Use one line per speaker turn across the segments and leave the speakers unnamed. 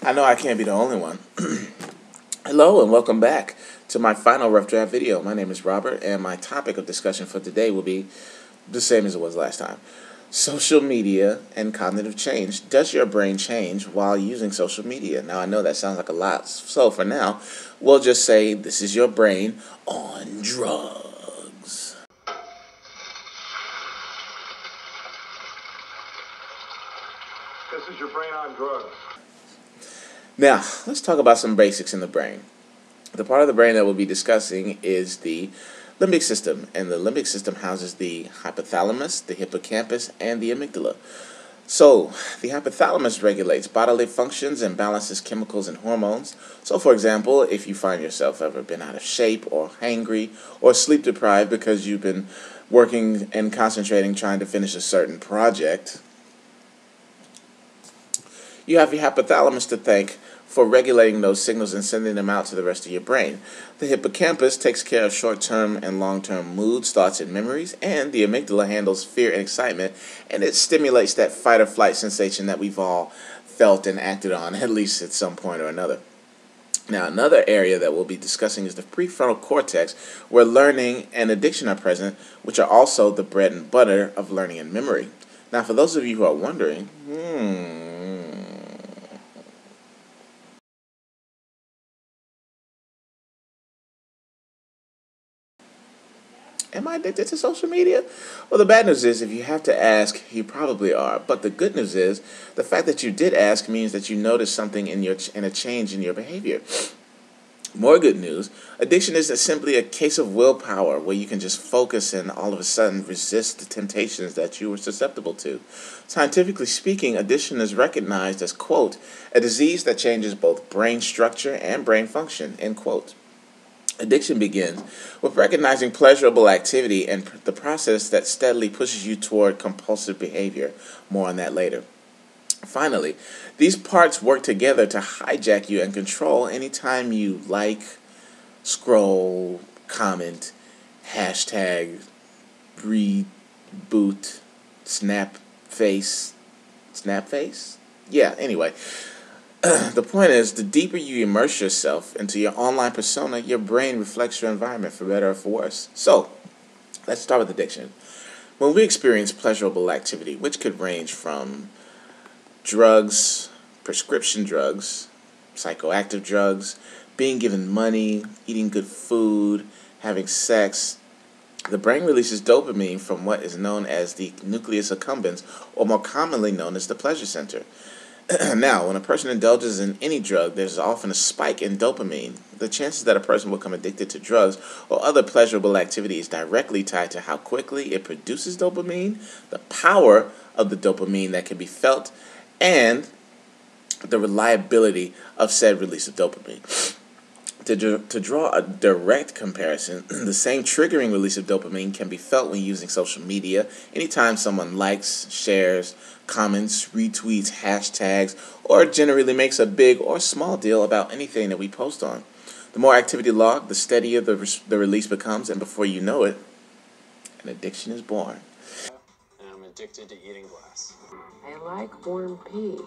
I know I can't be the only one. Hello and welcome back to my final rough draft video. My name is Robert and my topic of discussion for today will be the same as it was last time. Social media and cognitive change. Does your brain change while using social media? Now I know that sounds like a lot, so for now, we'll just say this is your brain on drugs.
This is your brain on drugs.
Now, let's talk about some basics in the brain. The part of the brain that we'll be discussing is the limbic system, and the limbic system houses the hypothalamus, the hippocampus, and the amygdala. So, the hypothalamus regulates bodily functions and balances chemicals and hormones. So, for example, if you find yourself ever been out of shape or hangry or sleep deprived because you've been working and concentrating trying to finish a certain project, you have your hypothalamus to thank for regulating those signals and sending them out to the rest of your brain. The hippocampus takes care of short-term and long-term moods, thoughts, and memories, and the amygdala handles fear and excitement, and it stimulates that fight or flight sensation that we've all felt and acted on, at least at some point or another. Now, another area that we'll be discussing is the prefrontal cortex, where learning and addiction are present, which are also the bread and butter of learning and memory. Now, for those of you who are wondering, am I addicted to social media? Well, the bad news is if you have to ask, you probably are. But the good news is the fact that you did ask means that you noticed something in a change in your behavior. More good news, addiction isn't simply a case of willpower where you can just focus and all of a sudden resist the temptations that you were susceptible to. Scientifically speaking, addiction is recognized as, quote, a disease that changes both brain structure and brain function, end quote. Addiction begins with recognizing pleasurable activity and the process that steadily pushes you toward compulsive behavior. More on that later. Finally, these parts work together to hijack you and control anytime you like, scroll, comment, hashtag, reboot, snapface? Yeah, anyway. The point is, the deeper you immerse yourself into your online persona, your brain reflects your environment for better or for worse. So, let's start with addiction. When we experience pleasurable activity, which could range from drugs, prescription drugs, psychoactive drugs, being given money, eating good food, having sex, the brain releases dopamine from what is known as the nucleus accumbens, or more commonly known as the pleasure center. Now, when a person indulges in any drug, there's often a spike in dopamine. The chances that a person will become addicted to drugs or other pleasurable activity is directly tied to how quickly it produces dopamine, the power of the dopamine that can be felt, and the reliability of said release of dopamine. To draw a direct comparison, the same triggering release of dopamine can be felt when using social media. Anytime someone likes, shares, comments, retweets, hashtags, or generally makes a big or small deal about anything that we post on. The more activity logged, the steadier the release becomes, and before you know it, an addiction is born.
And I'm addicted to eating glass.
I like warm pee.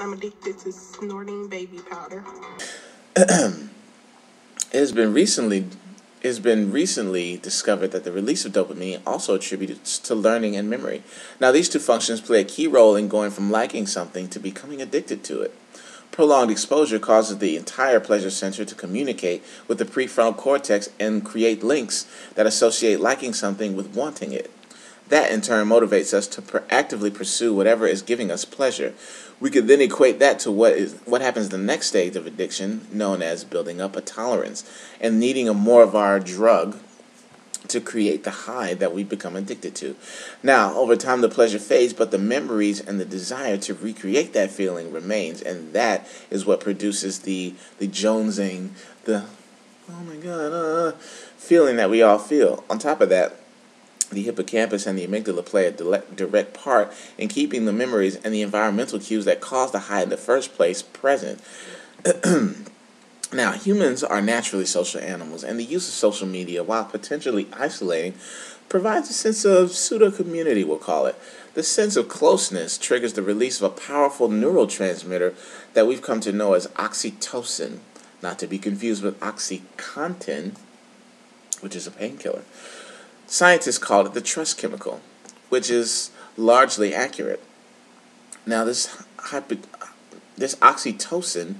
I'm addicted to snorting baby powder.
It has been recently discovered that the release of dopamine also attributed to learning and memory. Now, these two functions play a key role in going from liking something to becoming addicted to it. Prolonged exposure causes the entire pleasure center to communicate with the prefrontal cortex and create links that associate liking something with wanting it. That, in turn, motivates us to actively pursue whatever is giving us pleasure. We could then equate that to what happens the next stage of addiction, known as building up a tolerance and needing more of our drug to create the high that we become addicted to. Now, over time, the pleasure fades, but the memories and the desire to recreate that feeling remains, and that is what produces the jonesing, the oh my god feeling that we all feel. On top of that, the hippocampus and the amygdala play a direct part in keeping the memories and the environmental cues that caused the high in the first place present. Now, humans are naturally social animals, and the use of social media, while potentially isolating, provides a sense of pseudo-community, we'll call it. This sense of closeness triggers the release of a powerful neurotransmitter that we've come to know as oxytocin, not to be confused with OxyContin, which is a painkiller. Scientists call it the trust chemical, which is largely accurate. Now, this oxytocin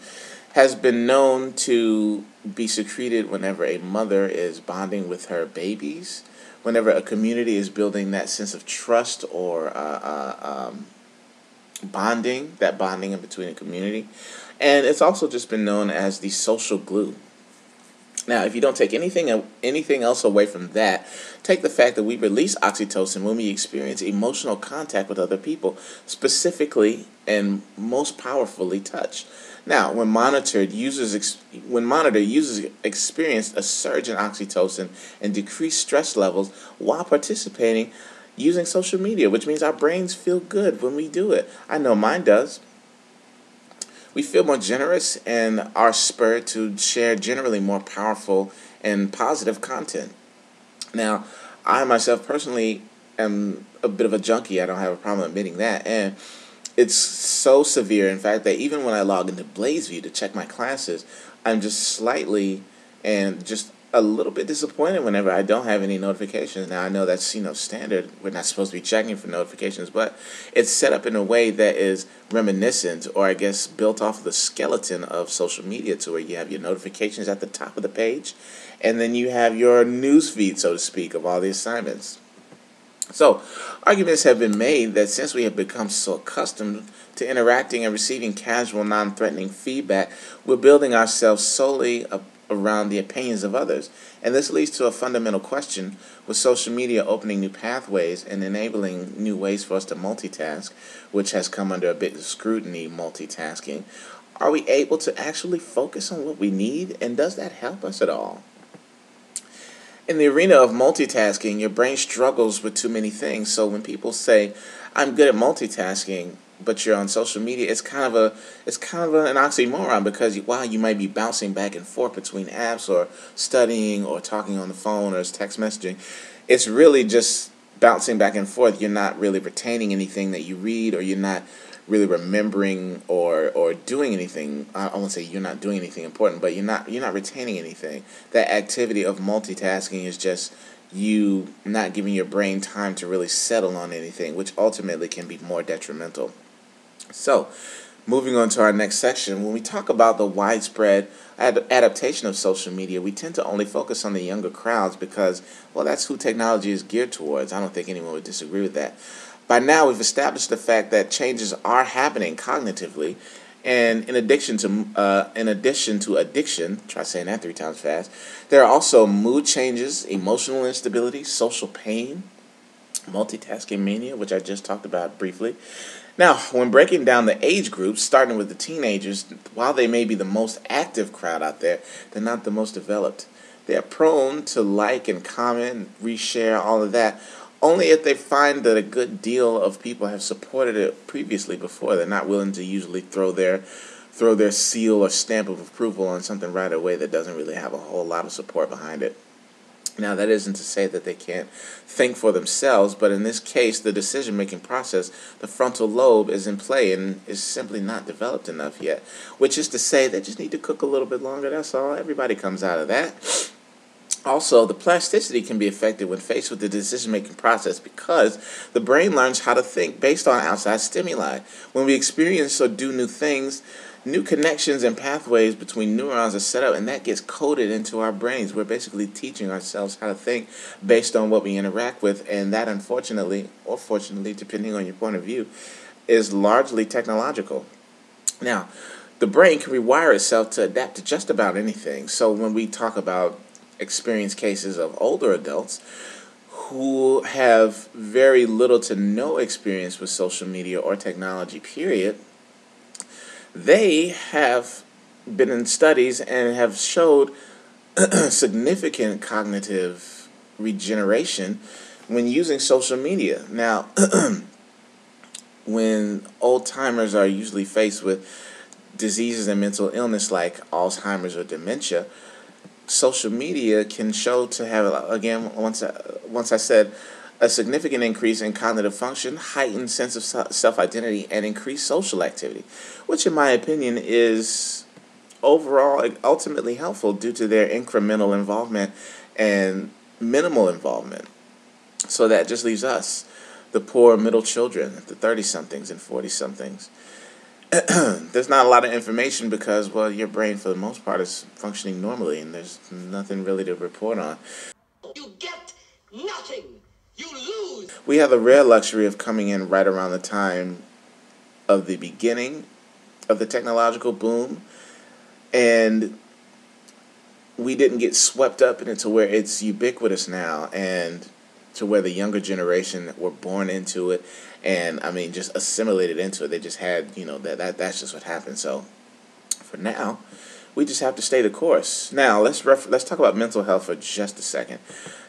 has been known to be secreted whenever a mother is bonding with her babies, whenever a community is building that sense of trust or bonding in between a community. And it's also just been known as the social glue. Now, if you don't take anything else away from that, take the fact that we release oxytocin when we experience emotional contact with other people, specifically and most powerfully touch. Now, when monitored, users experienced a surge in oxytocin and decreased stress levels while participating using social media, which means our brains feel good when we do it. I know mine does. We feel more generous and are spurred to share generally more powerful and positive content. Now, I myself personally am a bit of a junkie. I don't have a problem admitting that. And it's so severe, in fact, that even when I log into BlazeView to check my classes, I'm just slightly and just a little bit disappointed whenever I don't have any notifications. Now, I know that's, standard. We're not supposed to be checking for notifications, but it's set up in a way that is reminiscent, or I guess built off of the skeleton of social media, to where you have your notifications at the top of the page, and then you have your news feed, so to speak, of all the assignments. So, arguments have been made that since we have become so accustomed to interacting and receiving casual, non-threatening feedback, we're building ourselves solely around the opinions of others. And this leads to a fundamental question: with social media opening new pathways and enabling new ways for us to multitask, which has come under a bit of scrutiny, multitasking, are we able to actually focus on what we need, and does that help us at all? In the arena of multitasking, your brain struggles with too many things. So when people say, "I'm good at multitasking," but you're on social media, it's kind of an oxymoron, because while you might be bouncing back and forth between apps or studying or talking on the phone or text messaging, it's really just bouncing back and forth. You're not really retaining anything that you read, or you're not really remembering or doing anything. I won't say you're not doing anything important, but you're not retaining anything. That activity of multitasking is just you not giving your brain time to really settle on anything, which ultimately can be more detrimental. So, moving on to our next section, when we talk about the widespread adaptation of social media, we tend to only focus on the younger crowds because, well, that's who technology is geared towards. I don't think anyone would disagree with that. By now, we've established the fact that changes are happening cognitively, and in addition to addiction, try saying that 3 times fast, there are also mood changes, emotional instability, social pain, multitasking mania, which I just talked about briefly. Now, when breaking down the age groups, starting with the teenagers, while they may be the most active crowd out there, they're not the most developed. They are prone to like and comment, reshare, all of that, only if they find that a good deal of people have supported it previously before. They're not willing to usually throw their seal or stamp of approval on something right away that doesn't really have a whole lot of support behind it. Now, that isn't to say that they can't think for themselves, but in this case, the decision-making process, the frontal lobe, is in play and is simply not developed enough yet, which is to say they just need to cook a little bit longer, that's all. Everybody comes out of that. Also, the plasticity can be affected when faced with the decision-making process, because the brain learns how to think based on outside stimuli. When we experience or do new things, new connections and pathways between neurons are set up, and that gets coded into our brains. We're basically teaching ourselves how to think based on what we interact with, and that, unfortunately, or fortunately, depending on your point of view, is largely technological. Now, the brain can rewire itself to adapt to just about anything. So when we talk about experience cases of older adults who have very little to no experience with social media or technology, period, they have been in studies and have showed significant cognitive regeneration when using social media. Now, when old-timers are usually faced with diseases and mental illness like Alzheimer's or dementia, social media can show to have, again, once I said, a significant increase in cognitive function, heightened sense of self-identity, and increased social activity, which in my opinion is overall ultimately helpful due to their incremental involvement and minimal involvement. So that just leaves us, the poor middle children, the 30-somethings and 40-somethings. There's not a lot of information because, well, your brain for the most part is functioning normally and there's nothing really to report on.
You get nothing. You lose.
We have the rare luxury of coming in right around the time of the beginning of the technological boom, and we didn't get swept up in it to where it's ubiquitous now, and to where the younger generation were born into it, and I mean just assimilated into it. They just had, that's just what happened. So for now, we just have to stay the course. Now let's talk about mental health for just a second.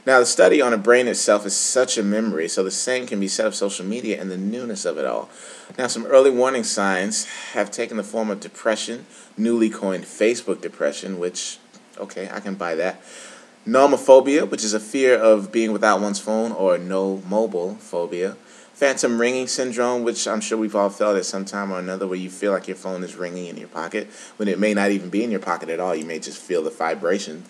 Now the study on the brain itself is such a memory, so the same can be said of social media and the newness of it all. Now some early warning signs have taken the form of depression, newly coined Facebook depression, which, okay, I can buy that. Nomophobia, which is a fear of being without one's phone, or no mobile phobia. Phantom ringing syndrome, which I'm sure we've all felt at some time or another, where you feel like your phone is ringing in your pocket when it may not even be in your pocket at all. You may just feel the vibration.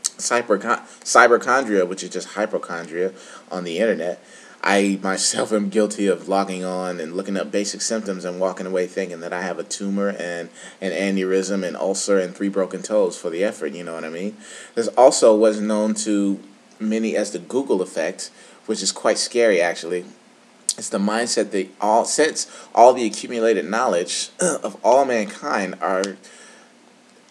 Cyberchondria, which is just hypochondria on the internet. I myself am guilty of logging on and looking up basic symptoms and walking away thinking that I have a tumor and an aneurysm and ulcer and 3 broken toes for the effort, you know what I mean? There's also what's known to many as the Google effect, which is quite scary actually. It's the mindset that since all the accumulated knowledge of all mankind are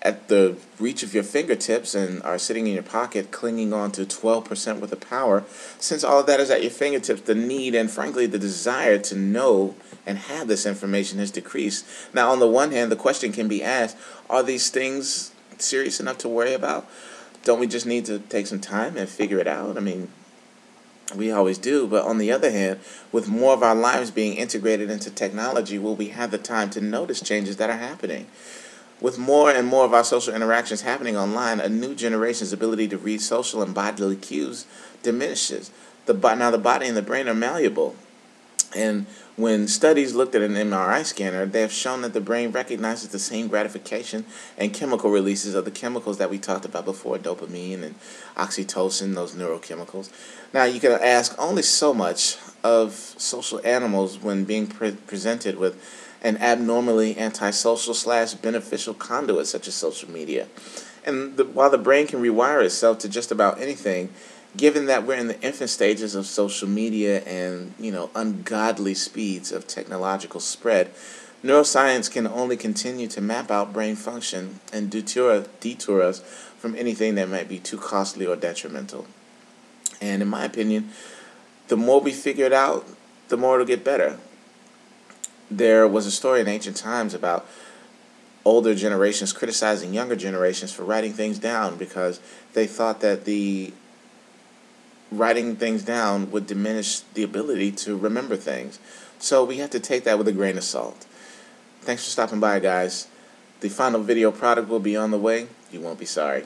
at the reach of your fingertips and are sitting in your pocket, clinging on to 12% worth of power, since all of that is at your fingertips, the need and frankly the desire to know and have this information has decreased. Now on the one hand, the question can be asked, are these things serious enough to worry about? Don't we just need to take some time and figure it out? I mean, we always do, but on the other hand, with more of our lives being integrated into technology, will we have the time to notice changes that are happening? With more and more of our social interactions happening online, a new generation's ability to read social and bodily cues diminishes. Now the body and the brain are malleable. And when studies looked at an MRI scanner, they have shown that the brain recognizes the same gratification and chemical releases of the chemicals that we talked about before, dopamine and oxytocin, those neurochemicals. Now you can ask only so much of social animals when being presented with an abnormally antisocial / beneficial conduit such as social media. And while the brain can rewire itself to just about anything, given that we're in the infant stages of social media and, ungodly speeds of technological spread, neuroscience can only continue to map out brain function and detour us from anything that might be too costly or detrimental. And in my opinion, the more we figure it out, the more it'll get better. There was a story in ancient times about older generations criticizing younger generations for writing things down because they thought that the writing things down would diminish the ability to remember things. So we have to take that with a grain of salt. Thanks for stopping by, guys. The final video product will be on the way. You won't be sorry.